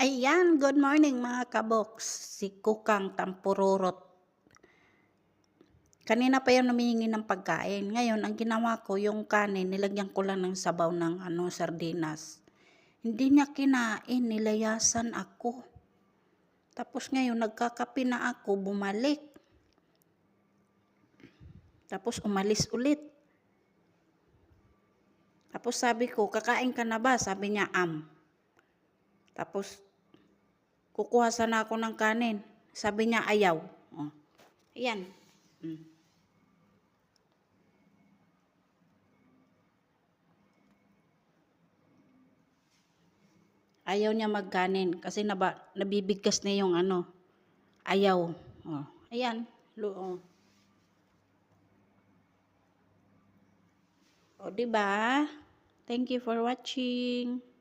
Ayan, good morning mga kaboks. Si Kukang Tampururot. Kanina pa yan humihingi ng pagkain. Ngayon, ang ginawa ko, yung kanin, nilagyan ko lang ng sabaw ng sardinas. Hindi niya kinain, nilayasan ako. Tapos ngayon, nagkakape na ako, bumalik. Tapos umalis ulit. Tapos sabi ko, kakain ka na ba? Sabi niya, Tapos, kukuha sana ako ng kanin. Sabi niya, ayaw. Oh. Ayan. Ayaw niya magkanin kasi nabibigkas na yung ayaw. Oh. Ayan. Oh. O, diba? Thank you for watching.